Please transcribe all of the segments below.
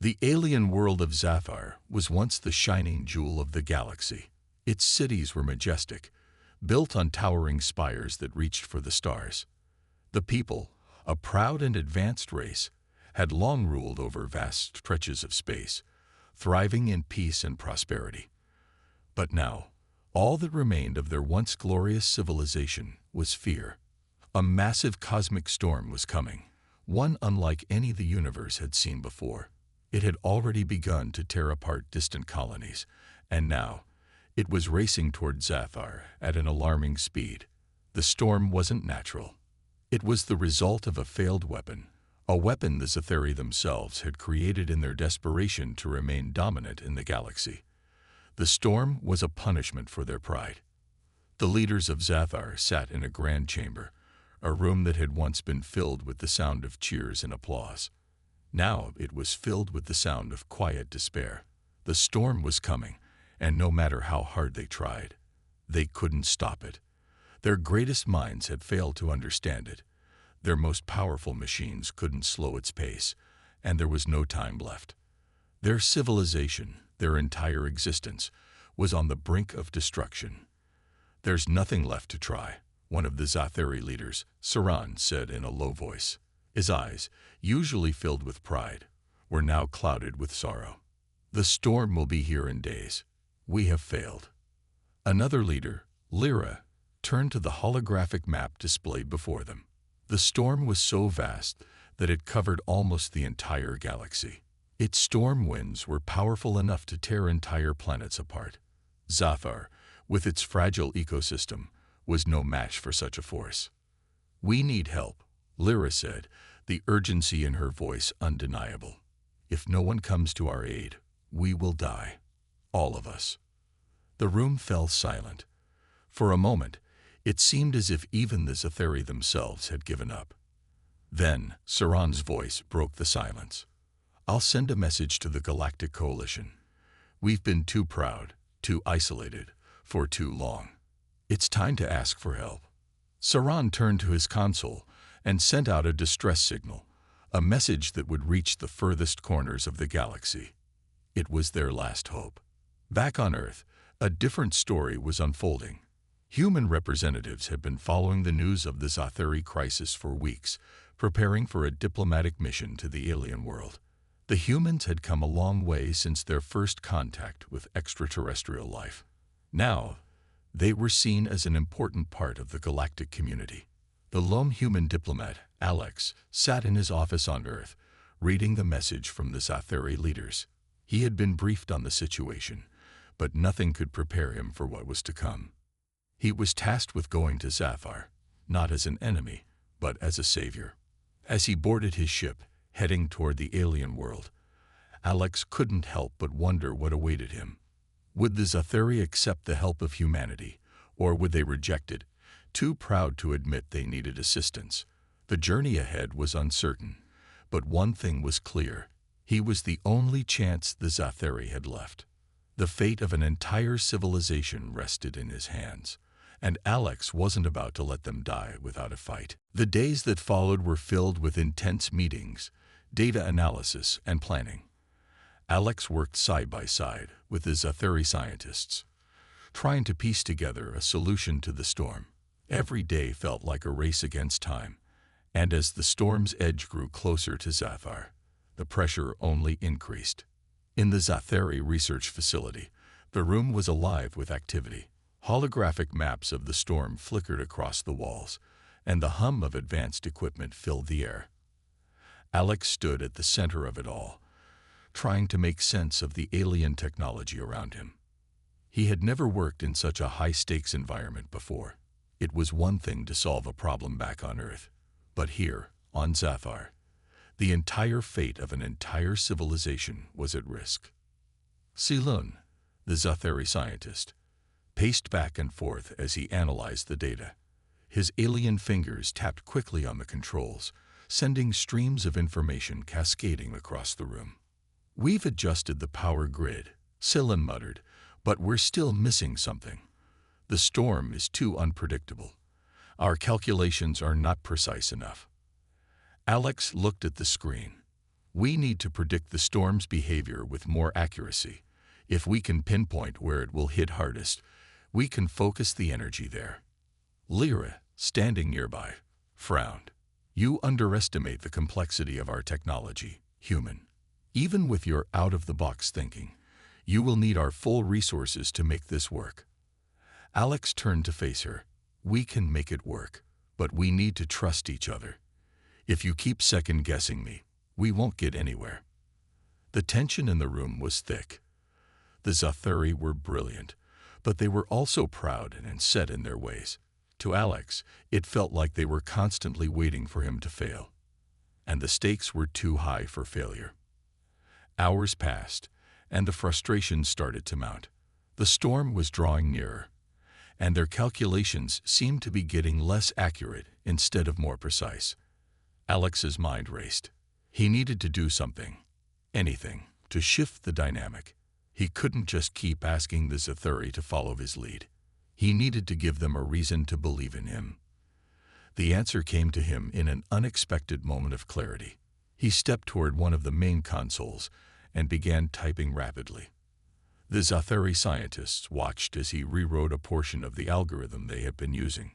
The alien world of Zafar was once the shining jewel of the galaxy. Its cities were majestic, built on towering spires that reached for the stars. The people, a proud and advanced race, had long ruled over vast stretches of space, thriving in peace and prosperity. But now, all that remained of their once glorious civilization was fear. A massive cosmic storm was coming, one unlike any the universe had seen before. It had already begun to tear apart distant colonies, and now it was racing toward Zafar at an alarming speed. The storm wasn't natural. It was the result of a failed weapon, a weapon the Zathari themselves had created in their desperation to remain dominant in the galaxy. The storm was a punishment for their pride. The leaders of Zafar sat in a grand chamber, a room that had once been filled with the sound of cheers and applause. Now it was filled with the sound of quiet despair. The storm was coming, and no matter how hard they tried, they couldn't stop it. Their greatest minds had failed to understand it. Their most powerful machines couldn't slow its pace, and there was no time left. Their civilization, their entire existence, was on the brink of destruction. "There's nothing left to try," one of the Zathari leaders, Saran, said in a low voice. His eyes, usually filled with pride, were now clouded with sorrow. "The storm will be here in days. We have failed." Another leader, Lyra, turned to the holographic map displayed before them. The storm was so vast that it covered almost the entire galaxy. Its storm winds were powerful enough to tear entire planets apart. Zafar, with its fragile ecosystem, was no match for such a force. "We need help," Lyra said, the urgency in her voice undeniable. "If no one comes to our aid, we will die. All of us." The room fell silent. For a moment, it seemed as if even the Zathari themselves had given up. Then, Saran's voice broke the silence. "I'll send a message to the Galactic Coalition. We've been too proud, too isolated, for too long. It's time to ask for help." Saran turned to his console and sent out a distress signal, a message that would reach the furthest corners of the galaxy. It was their last hope. Back on Earth, a different story was unfolding. Human representatives had been following the news of the Zathari crisis for weeks, preparing for a diplomatic mission to the alien world. The humans had come a long way since their first contact with extraterrestrial life. Now, they were seen as an important part of the galactic community. The lone human diplomat, Alex, sat in his office on Earth, reading the message from the Zathari leaders. He had been briefed on the situation, but nothing could prepare him for what was to come. He was tasked with going to Zafar, not as an enemy, but as a savior. As he boarded his ship, heading toward the alien world, Alex couldn't help but wonder what awaited him. Would the Zathari accept the help of humanity, or would they reject it, too proud to admit they needed assistance? The journey ahead was uncertain, but one thing was clear: he was the only chance the Zathari had left. The fate of an entire civilization rested in his hands, and Alex wasn't about to let them die without a fight. The days that followed were filled with intense meetings, data analysis, and planning. Alex worked side by side with the Zathari scientists, trying to piece together a solution to the storm. Every day felt like a race against time, and as the storm's edge grew closer to Zafar, the pressure only increased. In the Zathari research facility, the room was alive with activity. Holographic maps of the storm flickered across the walls, and the hum of advanced equipment filled the air. Alex stood at the center of it all, trying to make sense of the alien technology around him. He had never worked in such a high-stakes environment before. It was one thing to solve a problem back on Earth, but here, on Zafar, the entire fate of an entire civilization was at risk. Silun, the Zathari scientist, paced back and forth as he analyzed the data. His alien fingers tapped quickly on the controls, sending streams of information cascading across the room. "We've adjusted the power grid," Silun muttered, "but we're still missing something. The storm is too unpredictable. Our calculations are not precise enough." Alex looked at the screen. We need to predict the storm's behavior with more accuracy. If we can pinpoint where it will hit hardest, we can focus the energy there. Lyra, standing nearby, frowned. You underestimate the complexity of our technology, human. Even with your out-of-the-box thinking, you will need our full resources to make this work. Alex turned to face her. We can make it work, but we need to trust each other. If you keep second-guessing me, we won't get anywhere. The tension in the room was thick. The Zathuri were brilliant, but they were also proud and set in their ways. To Alex, it felt like they were constantly waiting for him to fail, and the stakes were too high for failure. Hours passed, and the frustration started to mount. The storm was drawing nearer, and their calculations seemed to be getting less accurate instead of more precise. Alex's mind raced. He needed to do something, anything, to shift the dynamic. He couldn't just keep asking the Zathuri to follow his lead. He needed to give them a reason to believe in him. The answer came to him in an unexpected moment of clarity. He stepped toward one of the main consoles and began typing rapidly. The Zathuri scientists watched as he rewrote a portion of the algorithm they had been using.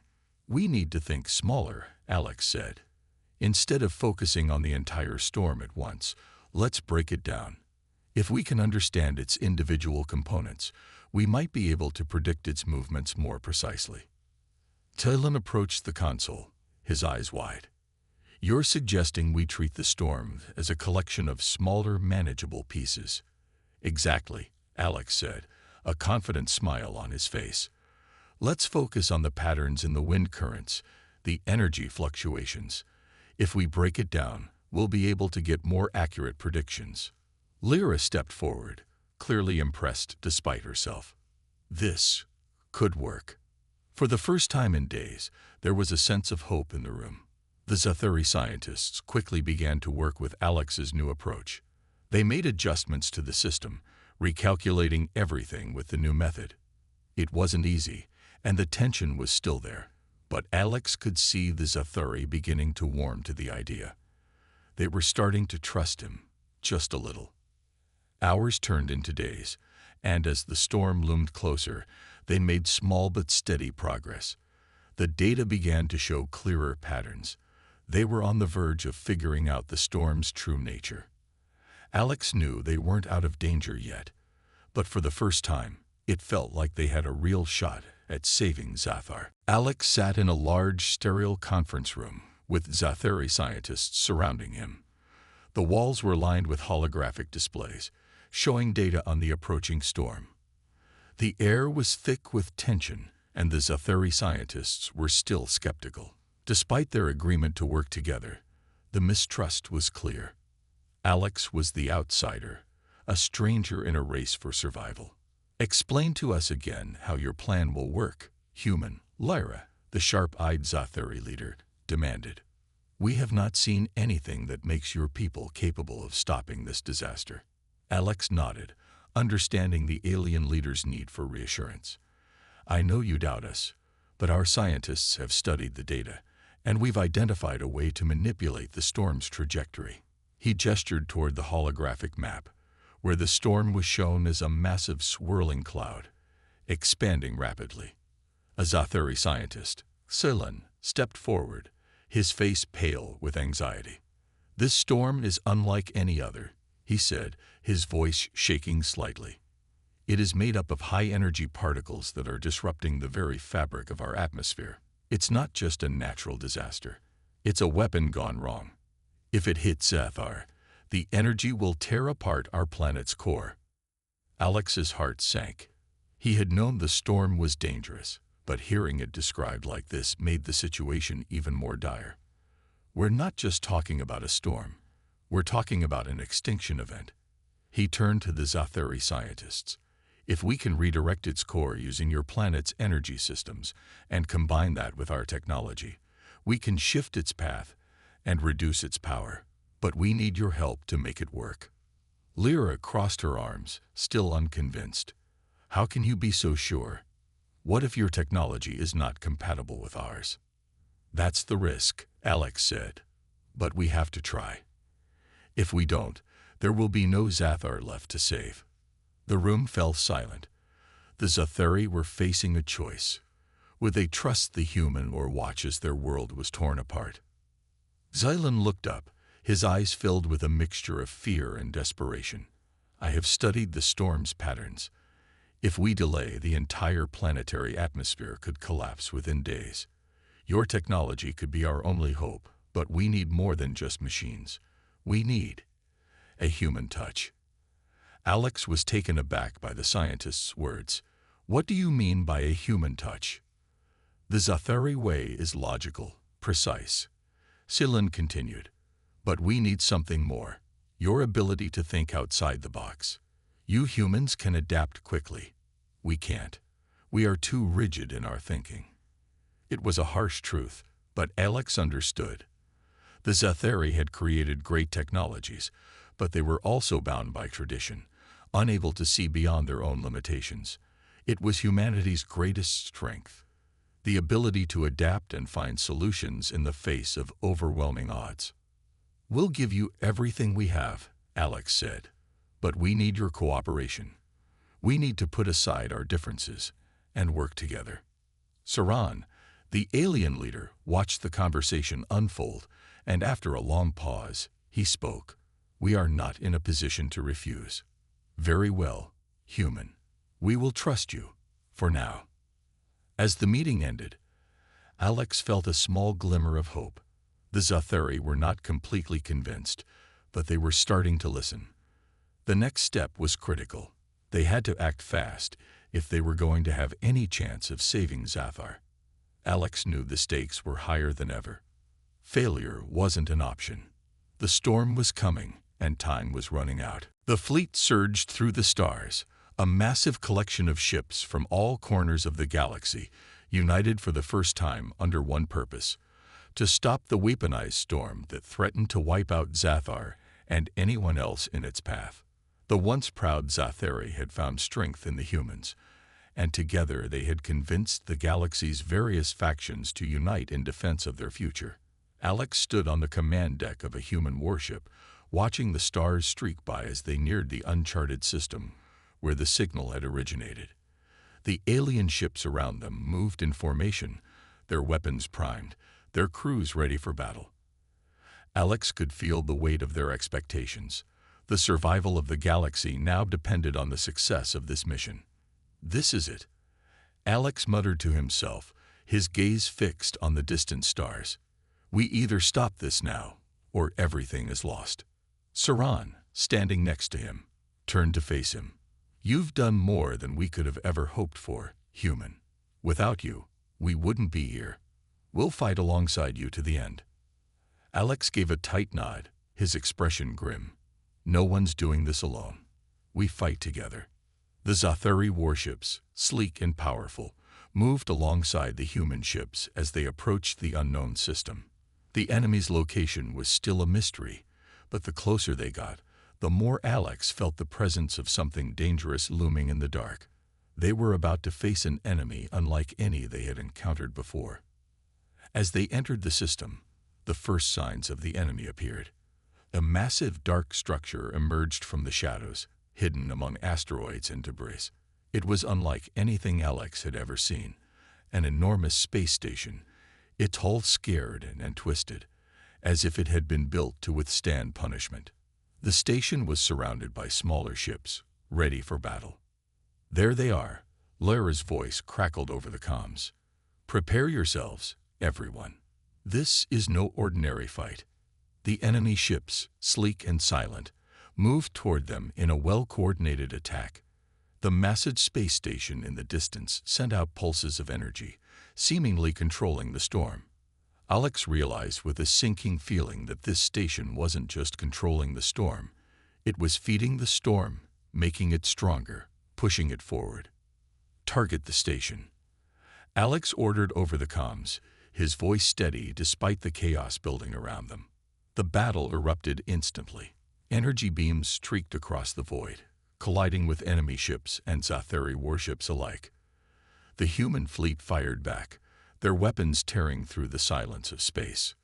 We need to think smaller, Alex said. Instead of focusing on the entire storm at once, let's break it down. If we can understand its individual components, we might be able to predict its movements more precisely. Talon approached the console, his eyes wide. You're suggesting we treat the storm as a collection of smaller, manageable pieces. Exactly, Alex said, a confident smile on his face. Let's focus on the patterns in the wind currents, the energy fluctuations. If we break it down, we'll be able to get more accurate predictions. Lyra stepped forward, clearly impressed despite herself. This could work. For the first time in days, there was a sense of hope in the room. The Zathuri scientists quickly began to work with Alex's new approach. They made adjustments to the system, recalculating everything with the new method. It wasn't easy, and the tension was still there, but Alex could see the Zathuri beginning to warm to the idea. They were starting to trust him, just a little. Hours turned into days, and as the storm loomed closer, they made small but steady progress. The data began to show clearer patterns. They were on the verge of figuring out the storm's true nature. Alex knew they weren't out of danger yet, but for the first time, it felt like they had a real shot at saving Zathar. Alex sat in a large, sterile conference room with Zathuri scientists surrounding him. The walls were lined with holographic displays, showing data on the approaching storm. The air was thick with tension, and the Zathuri scientists were still skeptical. Despite their agreement to work together, the mistrust was clear. Alex was the outsider, a stranger in a race for survival. Explain to us again how your plan will work, human. Lyra, the sharp-eyed Zathuri leader, demanded. We have not seen anything that makes your people capable of stopping this disaster. Alex nodded, understanding the alien leader's need for reassurance. I know you doubt us, but our scientists have studied the data, and we've identified a way to manipulate the storm's trajectory. He gestured toward the holographic map, where the storm was shown as a massive swirling cloud, expanding rapidly. A Zathuri scientist, Silan, stepped forward, his face pale with anxiety. This storm is unlike any other, he said, his voice shaking slightly. It is made up of high-energy particles that are disrupting the very fabric of our atmosphere. It's not just a natural disaster. It's a weapon gone wrong. If it hits Zathar, the energy will tear apart our planet's core. Alex's heart sank. He had known the storm was dangerous, but hearing it described like this made the situation even more dire. We're not just talking about a storm. We're talking about an extinction event. He turned to the Zathuri scientists. If we can redirect its core using your planet's energy systems and combine that with our technology, we can shift its path and reduce its power. But we need your help to make it work. Lyra crossed her arms, still unconvinced. How can you be so sure? What if your technology is not compatible with ours? That's the risk, Alex said. But we have to try. If we don't, there will be no Zathar left to save." The room fell silent. The Zathari were facing a choice. Would they trust the human or watch as their world was torn apart? Xylan looked up, his eyes filled with a mixture of fear and desperation. "I have studied the storm's patterns. If we delay, the entire planetary atmosphere could collapse within days. Your technology could be our only hope, but we need more than just machines. We need a human touch." Alex was taken aback by the scientist's words. "What do you mean by a human touch?" "The Zathari way is logical, precise," Silan continued. "But we need something more. Your ability to think outside the box. You humans can adapt quickly. We can't. We are too rigid in our thinking." It was a harsh truth, but Alex understood. The Zathari had created great technologies, but they were also bound by tradition, unable to see beyond their own limitations. It was humanity's greatest strength, the ability to adapt and find solutions in the face of overwhelming odds. "We'll give you everything we have," Alex said, "but we need your cooperation. We need to put aside our differences and work together." Saran, the alien leader, watched the conversation unfold, and after a long pause, he spoke. "We are not in a position to refuse." "Very well, human. We will trust you, for now." As the meeting ended, Alex felt a small glimmer of hope. The Zathari were not completely convinced, but they were starting to listen. The next step was critical. They had to act fast if they were going to have any chance of saving Zathar. Alex knew the stakes were higher than ever. Failure wasn't an option. The storm was coming, and time was running out. The fleet surged through the stars, a massive collection of ships from all corners of the galaxy, united for the first time under one purpose: to stop the weaponized storm that threatened to wipe out Zathar and anyone else in its path. The once proud Zathari had found strength in the humans, and together they had convinced the galaxy's various factions to unite in defense of their future. Alex stood on the command deck of a human warship, watching the stars streak by as they neared the uncharted system where the signal had originated. The alien ships around them moved in formation, their weapons primed, their crews ready for battle. Alex could feel the weight of their expectations. The survival of the galaxy now depended on the success of this mission. "This is it," Alex muttered to himself, his gaze fixed on the distant stars. "We either stop this now, or everything is lost." Saran, standing next to him, turned to face him. "You've done more than we could have ever hoped for, human. Without you, we wouldn't be here. We'll fight alongside you to the end." Alex gave a tight nod, his expression grim. "No one's doing this alone. We fight together." The Zathari warships, sleek and powerful, moved alongside the human ships as they approached the unknown system. The enemy's location was still a mystery, but the closer they got, the more Alex felt the presence of something dangerous looming in the dark. They were about to face an enemy unlike any they had encountered before. As they entered the system, the first signs of the enemy appeared. A massive dark structure emerged from the shadows, hidden among asteroids and debris. It was unlike anything Alex had ever seen. An enormous space station, its hull scared and twisted, as if it had been built to withstand punishment. The station was surrounded by smaller ships, ready for battle. "There they are," Lyra's voice crackled over the comms. "Prepare yourselves, everyone. This is no ordinary fight." The enemy ships, sleek and silent, moved toward them in a well-coordinated attack. The massive space station in the distance sent out pulses of energy, seemingly controlling the storm. Alex realized with a sinking feeling that this station wasn't just controlling the storm. It was feeding the storm, making it stronger, pushing it forward. "Target the station," Alex ordered over the comms, his voice steady despite the chaos building around them. The battle erupted instantly. Energy beams streaked across the void, colliding with enemy ships and Zathari warships alike. The human fleet fired back, their weapons tearing through the silence of space.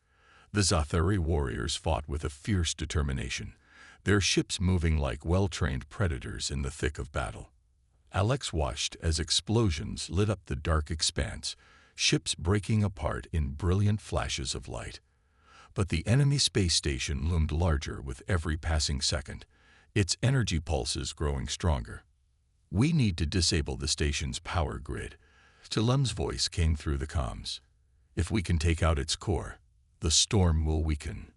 The Zathari warriors fought with a fierce determination, their ships moving like well-trained predators in the thick of battle. Alex watched as explosions lit up the dark expanse, ships breaking apart in brilliant flashes of light. But the enemy space station loomed larger with every passing second, its energy pulses growing stronger. "We need to disable the station's power grid." Salem's voice came through the comms. "If we can take out its core, the storm will weaken."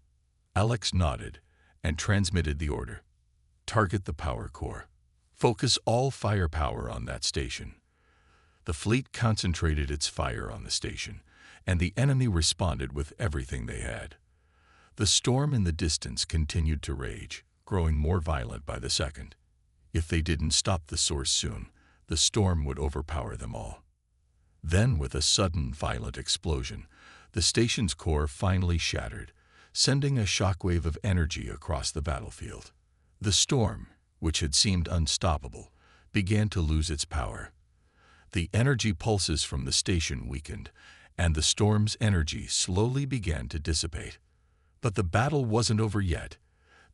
Alex nodded and transmitted the order. "Target the power core. Focus all firepower on that station." The fleet concentrated its fire on the station, and the enemy responded with everything they had. The storm in the distance continued to rage, growing more violent by the second. If they didn't stop the source soon, the storm would overpower them all. Then, with a sudden, violent explosion, the station's core finally shattered, sending a shockwave of energy across the battlefield. The storm, which had seemed unstoppable, began to lose its power. The energy pulses from the station weakened, and the storm's energy slowly began to dissipate. But the battle wasn't over yet.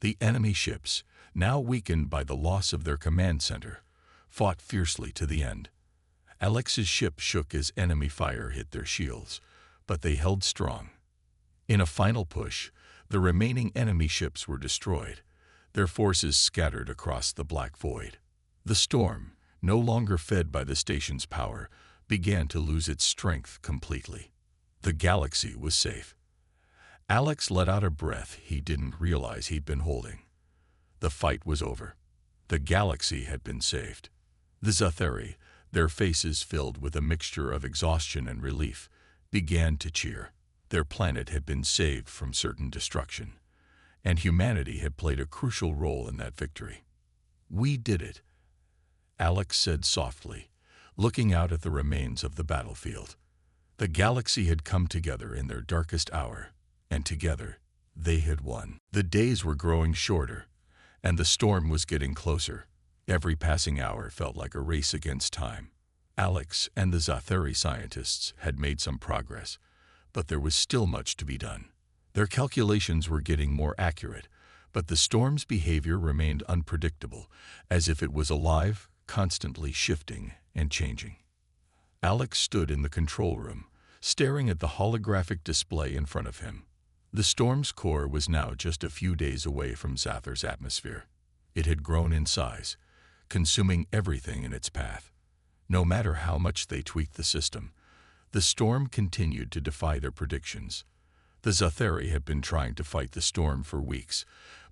The enemy ships, now weakened by the loss of their command center, fought fiercely to the end. Alex's ship shook as enemy fire hit their shields, but they held strong. In a final push, the remaining enemy ships were destroyed, their forces scattered across the black void. The storm, no longer fed by the station's power, began to lose its strength completely. The galaxy was safe. Alex let out a breath he didn't realize he'd been holding. The fight was over. The galaxy had been saved. The Zathari, their faces filled with a mixture of exhaustion and relief, began to cheer. Their planet had been saved from certain destruction, and humanity had played a crucial role in that victory. "We did it," Alex said softly, looking out at the remains of the battlefield. The galaxy had come together in their darkest hour, and together they had won. The days were growing shorter, and the storm was getting closer. Every passing hour felt like a race against time. Alex and the Zathari scientists had made some progress, but there was still much to be done. Their calculations were getting more accurate, but the storm's behavior remained unpredictable, as if it was alive, constantly shifting and changing. Alex stood in the control room, staring at the holographic display in front of him. The storm's core was now just a few days away from Zathar's atmosphere. It had grown in size, consuming everything in its path. No matter how much they tweaked the system, the storm continued to defy their predictions. The Zathari had been trying to fight the storm for weeks,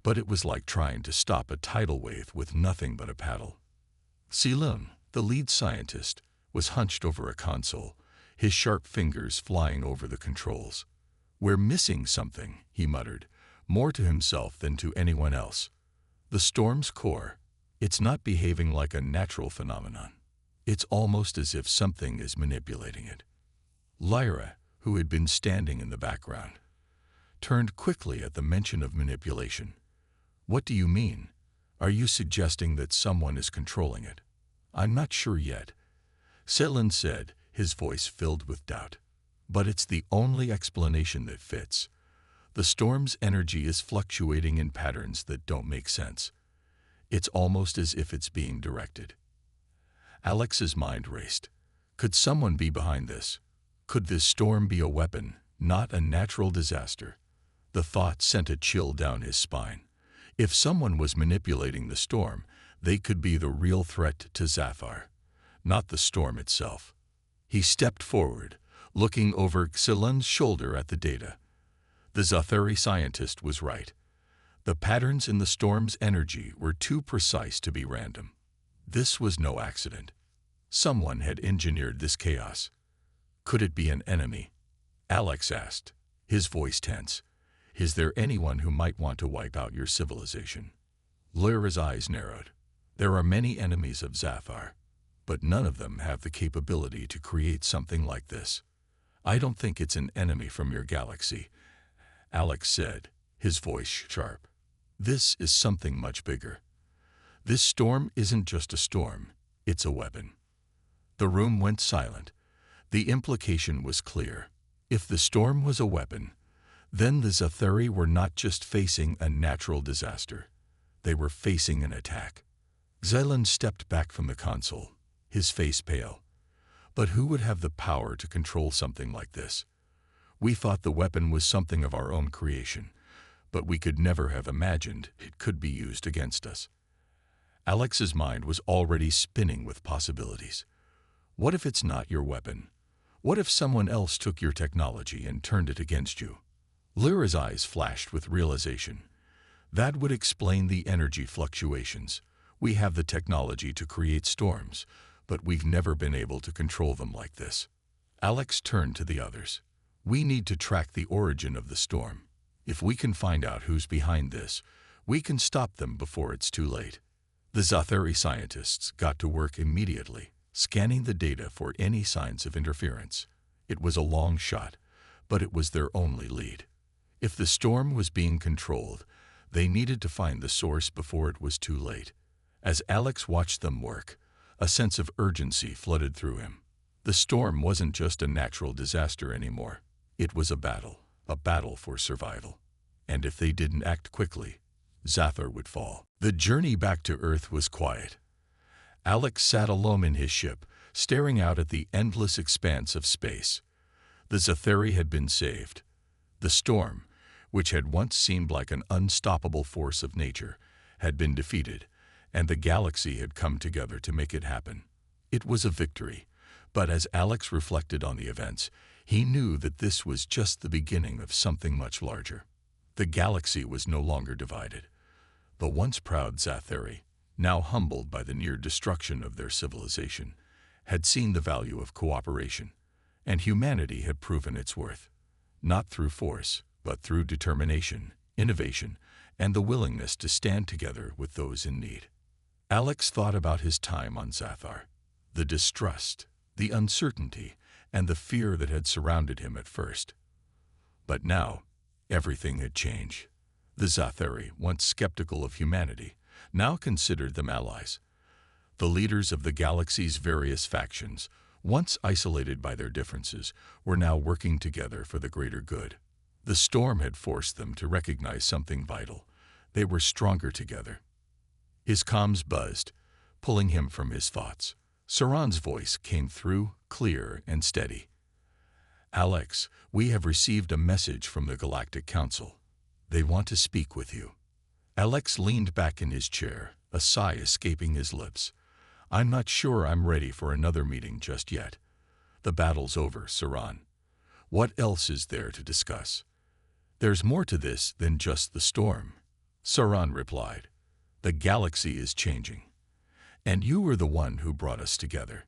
but it was like trying to stop a tidal wave with nothing but a paddle. Silun, the lead scientist, was hunched over a console, his sharp fingers flying over the controls. "We're missing something," he muttered, more to himself than to anyone else. "The storm's core, it's not behaving like a natural phenomenon. It's almost as if something is manipulating it." Lyra, who had been standing in the background, turned quickly at the mention of manipulation. "What do you mean? Are you suggesting that someone is controlling it?" "I'm not sure yet," Silun said, his voice filled with doubt. "But it's the only explanation that fits. The storm's energy is fluctuating in patterns that don't make sense. It's almost as if it's being directed." Alex's mind raced. Could someone be behind this? Could this storm be a weapon, not a natural disaster? The thought sent a chill down his spine. If someone was manipulating the storm, they could be the real threat to Zathar, not the storm itself. He stepped forward, looking over Silun's shoulder at the data. The Zathari scientist was right. The patterns in the storm's energy were too precise to be random. This was no accident. Someone had engineered this chaos. Could it be an enemy? Alex asked, his voice tense. "Is there anyone who might want to wipe out your civilization?" Lyra's eyes narrowed. "There are many enemies of Zathar, but none of them have the capability to create something like this. I don't think it's an enemy from your galaxy," Alex said, his voice sharp. "This is something much bigger. This storm isn't just a storm, it's a weapon." The room went silent. The implication was clear. If the storm was a weapon, then the Zathari were not just facing a natural disaster. They were facing an attack. Xylan stepped back from the console, his face pale. But who would have the power to control something like this? We thought the weapon was something of our own creation, but we could never have imagined it could be used against us. Alex's mind was already spinning with possibilities. What if it's not your weapon? What if someone else took your technology and turned it against you? Lyra's eyes flashed with realization. That would explain the energy fluctuations. We have the technology to create storms, but we've never been able to control them like this. Alex turned to the others. We need to track the origin of the storm. If we can find out who's behind this, we can stop them before it's too late. The Zathari scientists got to work immediately, scanning the data for any signs of interference. It was a long shot, but it was their only lead. If the storm was being controlled, they needed to find the source before it was too late. As Alex watched them work, a sense of urgency flooded through him. The storm wasn't just a natural disaster anymore. It was a battle for survival. And if they didn't act quickly, Zathar would fall. The journey back to Earth was quiet. Alex sat alone in his ship, staring out at the endless expanse of space. The Zathari had been saved. The storm, which had once seemed like an unstoppable force of nature, had been defeated, and the galaxy had come together to make it happen. It was a victory, but as Alex reflected on the events, he knew that this was just the beginning of something much larger. The galaxy was no longer divided. The once proud Zathari, now humbled by the near destruction of their civilization, had seen the value of cooperation, and humanity had proven its worth, not through force, but through determination, innovation, and the willingness to stand together with those in need. Alex thought about his time on Zathar, the distrust, the uncertainty, and the fear that had surrounded him at first. But now, everything had changed. The Zathari, once skeptical of humanity, now considered them allies. The leaders of the galaxy's various factions, once isolated by their differences, were now working together for the greater good. The storm had forced them to recognize something vital. They were stronger together. His comms buzzed, pulling him from his thoughts. Saran's voice came through, clear and steady. Alex, we have received a message from the Galactic Council. They want to speak with you. Alex leaned back in his chair, a sigh escaping his lips. I'm not sure I'm ready for another meeting just yet. The battle's over, Saran. What else is there to discuss? There's more to this than just the storm, Saran replied. The galaxy is changing. And you were the one who brought us together.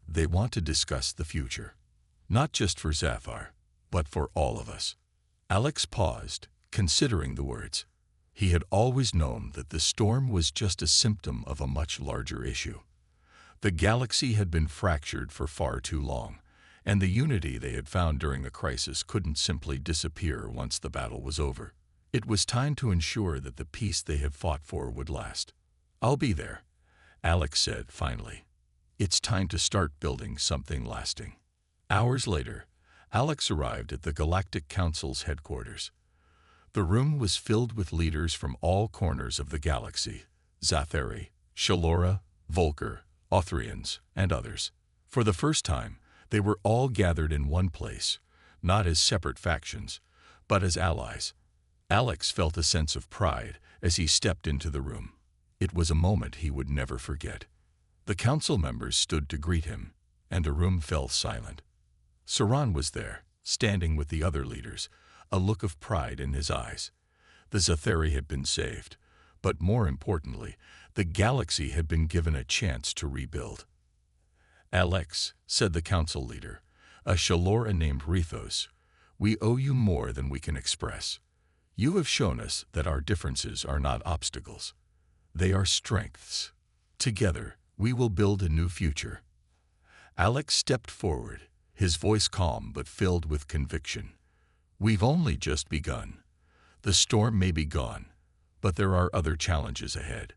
They want to discuss the future. Not just for Zathar, but for all of us. Alex paused, considering the words. He had always known that the storm was just a symptom of a much larger issue. The galaxy had been fractured for far too long, and the unity they had found during the crisis couldn't simply disappear once the battle was over. It was time to ensure that the peace they had fought for would last. I'll be there, Alex said finally. It's time to start building something lasting. Hours later, Alex arrived at the Galactic Council's headquarters. The room was filled with leaders from all corners of the galaxy, Zathari, Shalora, Volker, Othrians, and others. For the first time, they were all gathered in one place, not as separate factions, but as allies. Alex felt a sense of pride as he stepped into the room. It was a moment he would never forget. The council members stood to greet him, and the room fell silent. Saran was there, standing with the other leaders, a look of pride in his eyes. The Zathari had been saved, but more importantly, the galaxy had been given a chance to rebuild. Alex, said the council leader, a Shalora named Rithos, we owe you more than we can express. You have shown us that our differences are not obstacles. They are strengths. Together, we will build a new future. Alex stepped forward, his voice calm but filled with conviction. We've only just begun. The storm may be gone, but there are other challenges ahead.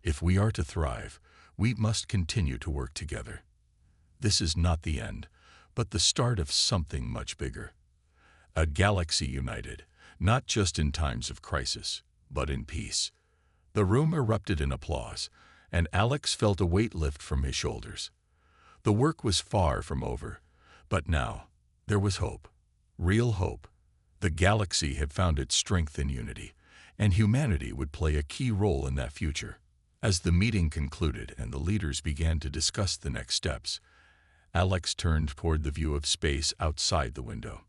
If we are to thrive, we must continue to work together. This is not the end, but the start of something much bigger. A galaxy united, not just in times of crisis, but in peace. The room erupted in applause, and Alex felt a weight lift from his shoulders. The work was far from over, but now there was hope, real hope. The galaxy had found its strength in unity, and humanity would play a key role in that future. As the meeting concluded and the leaders began to discuss the next steps, Alex turned toward the view of space outside the window.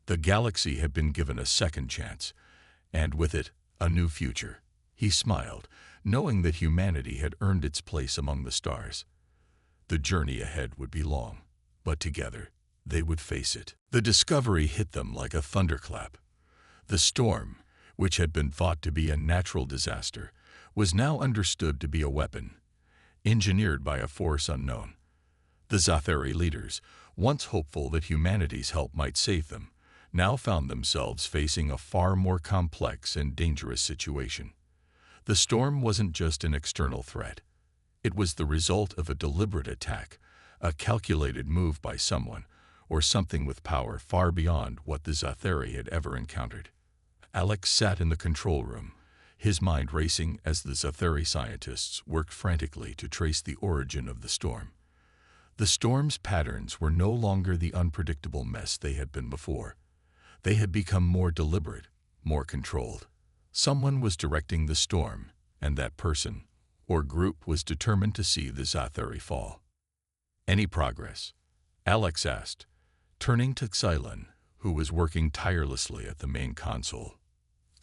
The galaxy had been given a second chance, and with it, a new future. He smiled, knowing that humanity had earned its place among the stars. The journey ahead would be long, but together, they would face it. The discovery hit them like a thunderclap. The storm, which had been thought to be a natural disaster, was now understood to be a weapon, engineered by a force unknown. The Zathari leaders, once hopeful that humanity's help might save them, now found themselves facing a far more complex and dangerous situation. The storm wasn't just an external threat. It was the result of a deliberate attack, a calculated move by someone, or something with power far beyond what the Zathari had ever encountered. Alex sat in the control room, his mind racing as the Zathari scientists worked frantically to trace the origin of the storm. The storm's patterns were no longer the unpredictable mess they had been before. They had become more deliberate, more controlled. Someone was directing the storm, and that person, or group, was determined to see the Zathari fall. Any progress? Alex asked, turning to Xylan, who was working tirelessly at the main console.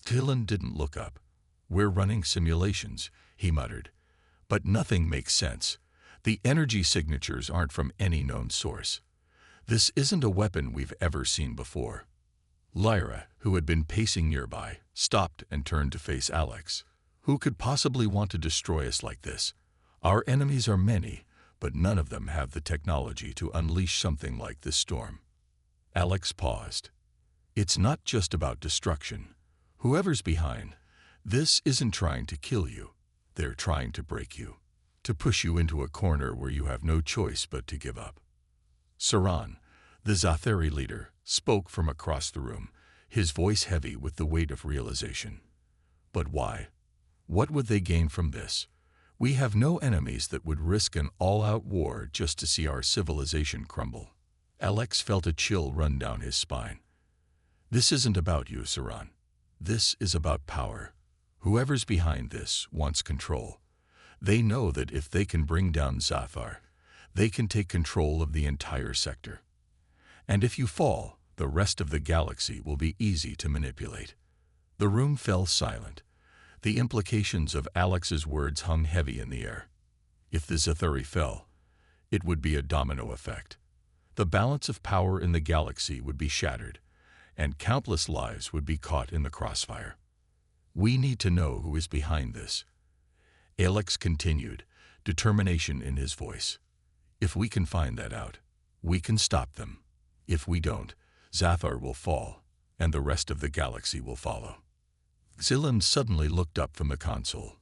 Xylan didn't look up. "We're running simulations," he muttered. "But nothing makes sense. The energy signatures aren't from any known source. This isn't a weapon we've ever seen before." Lyra, who had been pacing nearby, stopped and turned to face Alex. "Who could possibly want to destroy us like this? Our enemies are many, but none of them have the technology to unleash something like this storm." Alex paused. "It's not just about destruction. Whoever's behind, this isn't trying to kill you. They're trying to break you, to push you into a corner where you have no choice but to give up." Saran, the Zathari leader, spoke from across the room, his voice heavy with the weight of realization. "But why? What would they gain from this? We have no enemies that would risk an all-out war just to see our civilization crumble." Alex felt a chill run down his spine. "This isn't about you, Saran. This is about power. Whoever's behind this wants control. They know that if they can bring down Zathar, they can take control of the entire sector. And if you fall, the rest of the galaxy will be easy to manipulate." The room fell silent. The implications of Alex's words hung heavy in the air. If the Zathari fell, it would be a domino effect. The balance of power in the galaxy would be shattered, and countless lives would be caught in the crossfire. "We need to know who is behind this," Alex continued, determination in his voice. "If we can find that out, we can stop them. If we don't, Zathar will fall, and the rest of the galaxy will follow." Xylan suddenly looked up from the console.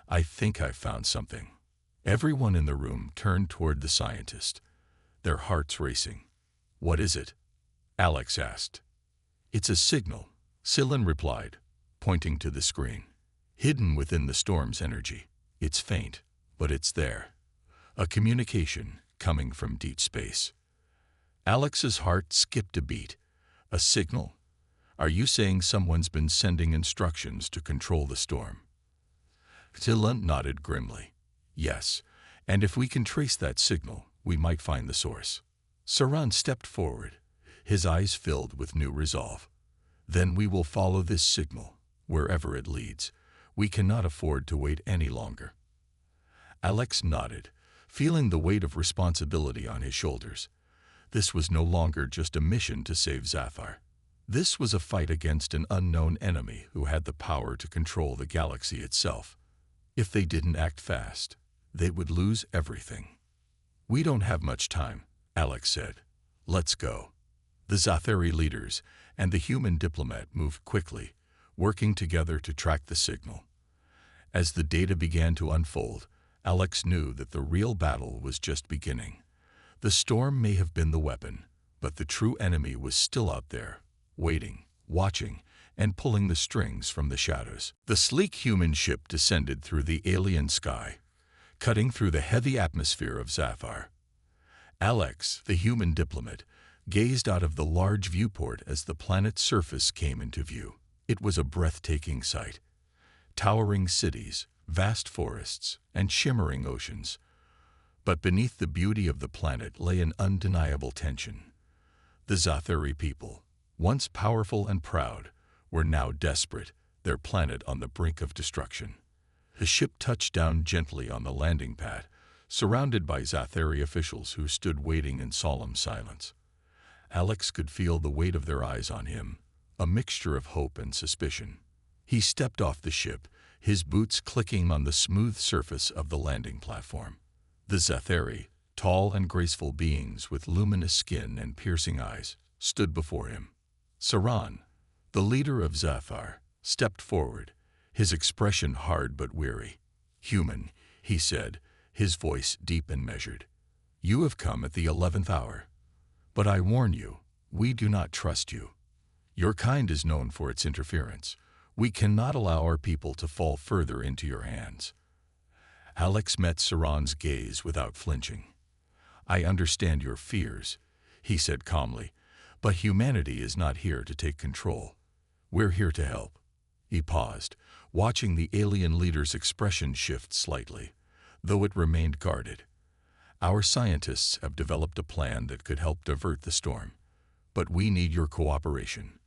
"I think I've found something." Everyone in the room turned toward the scientist, their hearts racing. "What is it?" Alex asked. "It's a signal," Xylan replied, pointing to the screen. "Hidden within the storm's energy. It's faint, but it's there. A communication coming from deep space." Alex's heart skipped a beat. "A signal? Are you saying someone's been sending instructions to control the storm?" Xylan nodded grimly. "Yes, and if we can trace that signal, we might find the source." Saran stepped forward, his eyes filled with new resolve. "Then we will follow this signal, wherever it leads. We cannot afford to wait any longer." Alex nodded, feeling the weight of responsibility on his shoulders. This was no longer just a mission to save Zathar. This was a fight against an unknown enemy who had the power to control the galaxy itself. If they didn't act fast, they would lose everything. "We don't have much time," Alex said. "Let's go." The Zathari leaders and the human diplomat moved quickly, working together to track the signal. As the data began to unfold, Alex knew that the real battle was just beginning. The storm may have been the weapon, but the true enemy was still out there, waiting, watching, and pulling the strings from the shadows. The sleek human ship descended through the alien sky, cutting through the heavy atmosphere of Zafar. Alex, the human diplomat, gazed out of the large viewport as the planet's surface came into view. It was a breathtaking sight. Towering cities, vast forests, and shimmering oceans. But beneath the beauty of the planet lay an undeniable tension. The Zathari people, once powerful and proud, were now desperate, their planet on the brink of destruction. The ship touched down gently on the landing pad, surrounded by Zathari officials who stood waiting in solemn silence. Alex could feel the weight of their eyes on him, a mixture of hope and suspicion. He stepped off the ship, his boots clicking on the smooth surface of the landing platform. The Zathari, tall and graceful beings with luminous skin and piercing eyes, stood before him. Saran, the leader of Zafar, stepped forward, his expression hard but weary. "Human," he said, his voice deep and measured. "You have come at the 11th hour. But I warn you, we do not trust you. Your kind is known for its interference. We cannot allow our people to fall further into your hands." Alex met Saran's gaze without flinching. "I understand your fears," he said calmly, "but humanity is not here to take control. We're here to help." He paused, watching the alien leader's expression shift slightly, though it remained guarded. "Our scientists have developed a plan that could help divert the storm, but we need your cooperation."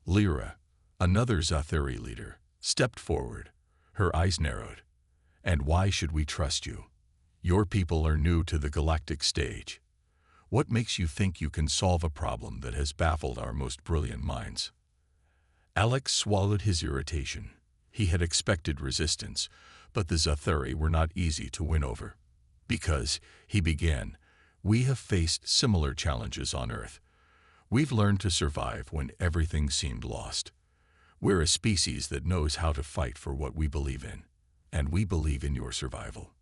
Lyra, another Zathari leader, stepped forward, her eyes narrowed. "And why should we trust you? Your people are new to the galactic stage. What makes you think you can solve a problem that has baffled our most brilliant minds?" Alex swallowed his irritation. He had expected resistance, but the Zathari were not easy to win over. "Because," he began, "we have faced similar challenges on Earth. We've learned to survive when everything seemed lost. We're a species that knows how to fight for what we believe in, and we believe in your survival."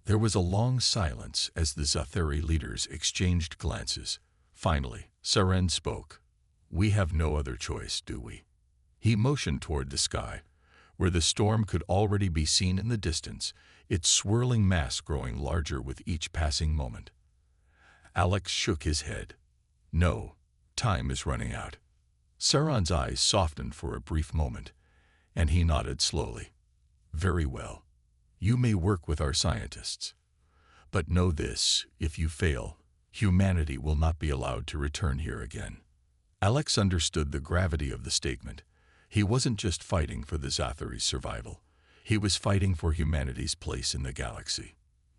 There was a long silence as the Zathari leaders exchanged glances. Finally, Saren spoke. "We have no other choice, do we?" He motioned toward the sky, where the storm could already be seen in the distance, its swirling mass growing larger with each passing moment. Alex shook his head. "No, time is running out." Saran's eyes softened for a brief moment, and he nodded slowly. "Very well. You may work with our scientists. But know this, if you fail, humanity will not be allowed to return here again." Alex understood the gravity of the statement. He wasn't just fighting for the Zathari's survival. He was fighting for humanity's place in the galaxy.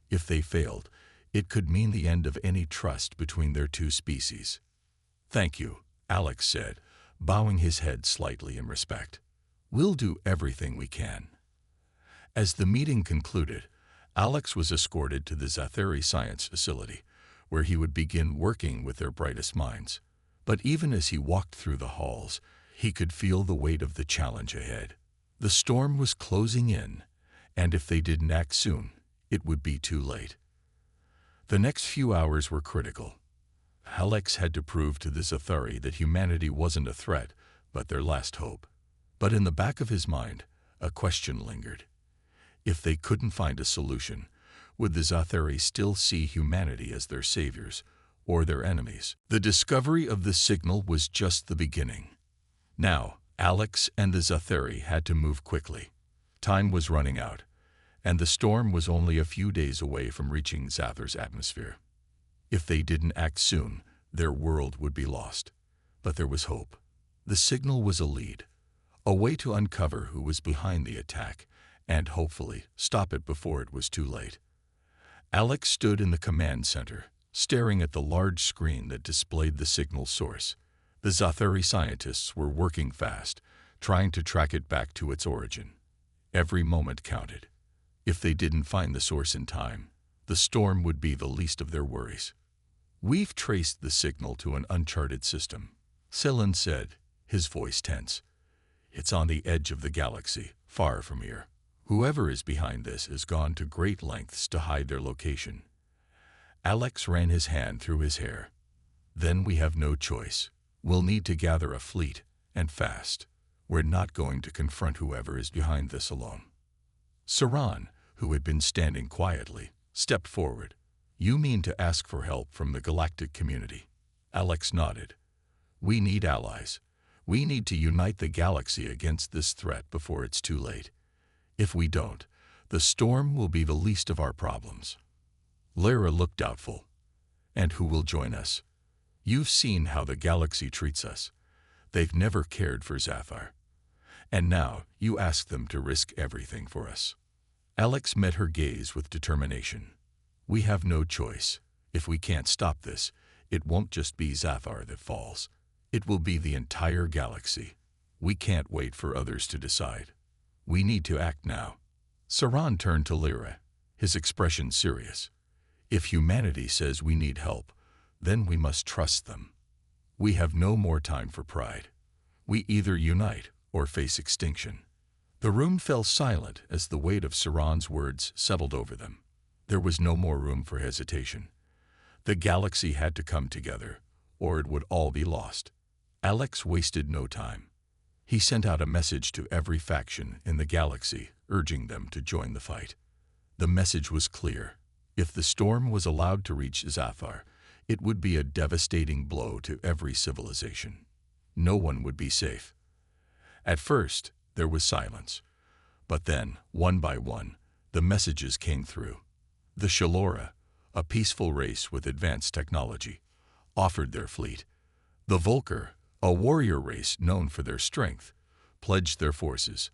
If they failed, it could mean the end of any trust between their two species. "Thank you," Alex said, bowing his head slightly in respect. "We'll do everything we can." As the meeting concluded, Alex was escorted to the Zathari science facility, where he would begin working with their brightest minds. But even as he walked through the halls, he could feel the weight of the challenge ahead. The storm was closing in, and if they didn't act soon, it would be too late. The next few hours were critical. Alex had to prove to the Zathari that humanity wasn't a threat, but their last hope. But in the back of his mind, a question lingered. If they couldn't find a solution, would the Zathari still see humanity as their saviors or their enemies? The discovery of the signal was just the beginning. Now, Alex and the Zathari had to move quickly. Time was running out, and the storm was only a few days away from reaching Zathar's atmosphere. If they didn't act soon, their world would be lost. But there was hope. The signal was a lead, a way to uncover who was behind the attack, and hopefully stop it before it was too late. Alex stood in the command center, staring at the large screen that displayed the signal source. The Zathari scientists were working fast, trying to track it back to its origin. Every moment counted. If they didn't find the source in time, the storm would be the least of their worries. "We've traced the signal to an uncharted system," Selan said, his voice tense. "It's on the edge of the galaxy, far from here. Whoever is behind this has gone to great lengths to hide their location." Alex ran his hand through his hair. "Then we have no choice. We'll need to gather a fleet, and fast. We're not going to confront whoever is behind this alone. Saran, who had been standing quietly, stepped forward. You mean to ask for help from the Galactic community? Alex nodded. We need allies. We need to unite the galaxy against this threat before it's too late. If we don't, the storm will be the least of our problems. Lyra looked doubtful. And who will join us? You've seen how the galaxy treats us. They've never cared for Zafar. And now you ask them to risk everything for us. Alex met her gaze with determination. We have no choice. If we can't stop this, it won't just be Zafar that falls. It will be the entire galaxy. We can't wait for others to decide. We need to act now. Saran turned to Lyra, his expression serious. If humanity says we need help, then we must trust them. We have no more time for pride. We either unite or face extinction. The room fell silent as the weight of Saran's words settled over them. There was no more room for hesitation. The galaxy had to come together, or it would all be lost. Alex wasted no time. He sent out a message to every faction in the galaxy, urging them to join the fight. The message was clear. If the storm was allowed to reach Zafar, it would be a devastating blow to every civilization. No one would be safe. At first, there was silence. But then, one by one, the messages came through. The Shalora, a peaceful race with advanced technology, offered their fleet. The Volker, a warrior race known for their strength, pledged their forces.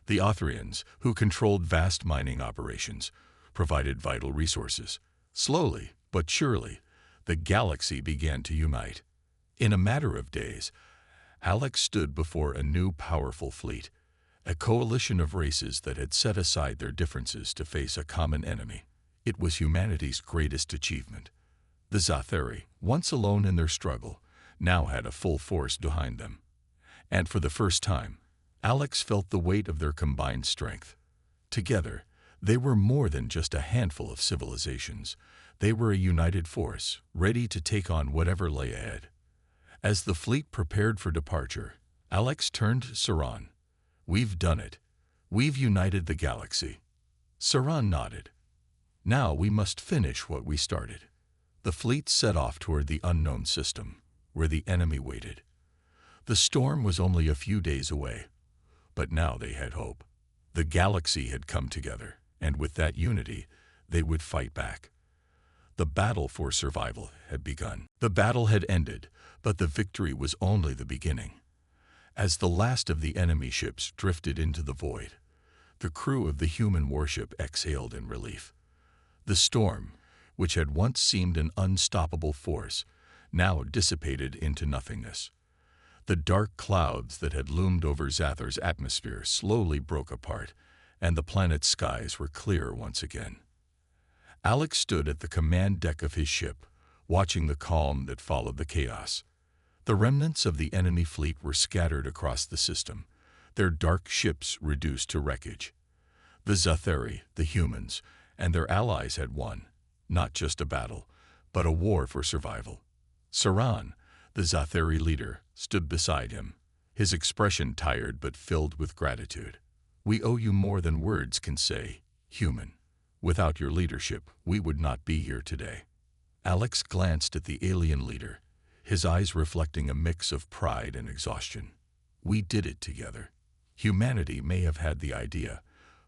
The Othrians, who controlled vast mining operations, provided vital resources. Slowly, but surely, the galaxy began to unite. In a matter of days, Alex stood before a new powerful fleet, a coalition of races that had set aside their differences to face a common enemy. It was humanity's greatest achievement. The Zathari, once alone in their struggle, now had a full force behind them. And for the first time, Alex felt the weight of their combined strength. Together, they were more than just a handful of civilizations. They were a united force, ready to take on whatever lay ahead. As the fleet prepared for departure, Alex turned to Saran. We've done it. We've united the galaxy. Saran nodded. Now we must finish what we started. The fleet set off toward the unknown system, where the enemy waited. The storm was only a few days away, but now they had hope. The galaxy had come together, and with that unity, they would fight back. The battle for survival had begun. The battle had ended, but the victory was only the beginning. As the last of the enemy ships drifted into the void, the crew of the human warship exhaled in relief. The storm, which had once seemed an unstoppable force, now dissipated into nothingness. The dark clouds that had loomed over Zathar's atmosphere slowly broke apart, and the planet's skies were clear once again. Alex stood at the command deck of his ship, watching the calm that followed the chaos. The remnants of the enemy fleet were scattered across the system, their dark ships reduced to wreckage. The Zathari, the humans, and their allies had won, not just a battle, but a war for survival. Saran, the Zathari leader, stood beside him, his expression tired but filled with gratitude. We owe you more than words can say, human. Without your leadership, we would not be here today. Alex glanced at the alien leader, his eyes reflecting a mix of pride and exhaustion. We did it together. Humanity may have had the idea,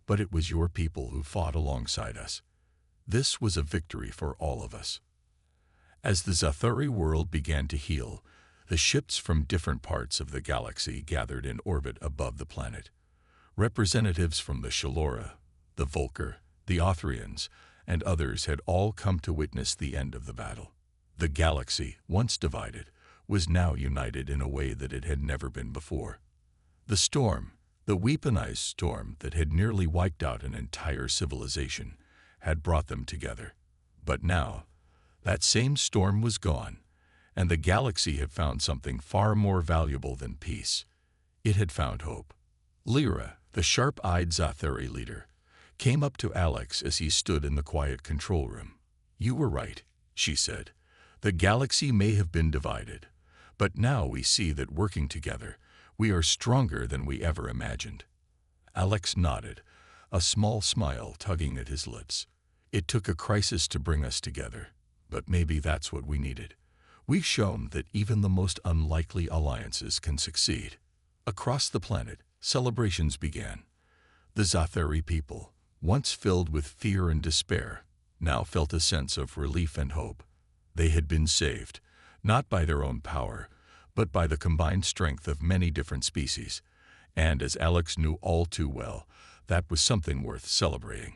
but it was your people who fought alongside us. This was a victory for all of us. As the Zathari world began to heal, the ships from different parts of the galaxy gathered in orbit above the planet. Representatives from the Shalora, the Volker, the Othrians, and others had all come to witness the end of the battle. The galaxy, once divided, was now united in a way that it had never been before. The storm, the weaponized storm that had nearly wiped out an entire civilization, had brought them together. But now, that same storm was gone, and the galaxy had found something far more valuable than peace. It had found hope. Lyra, the sharp-eyed Zathari leader, came up to Alex as he stood in the quiet control room. You were right, she said. The galaxy may have been divided, but now we see that working together, We are stronger than we ever imagined. Alex nodded, a small smile tugging at his lips. It took a crisis to bring us together, but maybe that's what we needed. We've shown that even the most unlikely alliances can succeed. Across the planet, celebrations began. The Zathari people, once filled with fear and despair, now felt a sense of relief and hope. They had been saved, not by their own power, but by the combined strength of many different species. And as Alex knew all too well, that was something worth celebrating.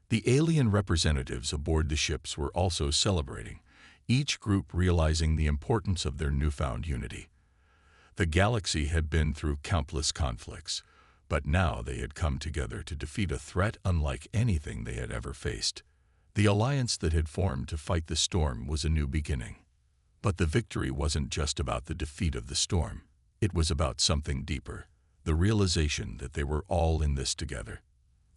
The alien representatives aboard the ships were also celebrating, each group realizing the importance of their newfound unity. The galaxy had been through countless conflicts, but now they had come together to defeat a threat unlike anything they had ever faced. The alliance that had formed to fight the storm was a new beginning. But the victory wasn't just about the defeat of the storm. It was about something deeper, the realization that they were all in this together.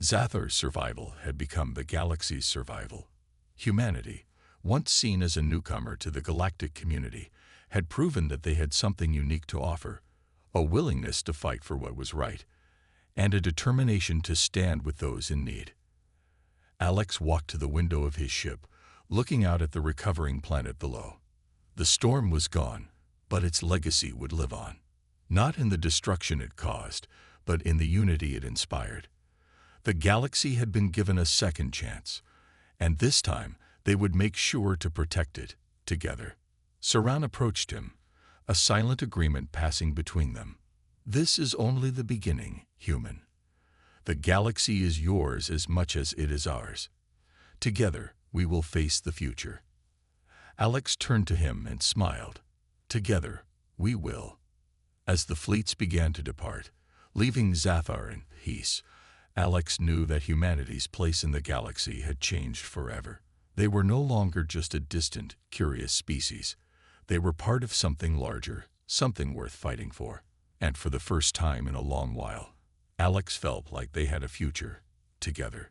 Zathar's survival had become the galaxy's survival. Humanity, once seen as a newcomer to the galactic community, had proven that they had something unique to offer, a willingness to fight for what was right, and a determination to stand with those in need. Alex walked to the window of his ship, looking out at the recovering planet below. The storm was gone, but its legacy would live on. Not in the destruction it caused, but in the unity it inspired. The galaxy had been given a second chance, and this time they would make sure to protect it, together. Saran approached him, a silent agreement passing between them. This is only the beginning, human. The galaxy is yours as much as it is ours. Together, we will face the future. Alex turned to him and smiled. Together, we will. As the fleets began to depart, leaving Zathar in peace, Alex knew that humanity's place in the galaxy had changed forever. They were no longer just a distant, curious species. They were part of something larger, something worth fighting for. And for the first time in a long while, Alex felt like they had a future, together.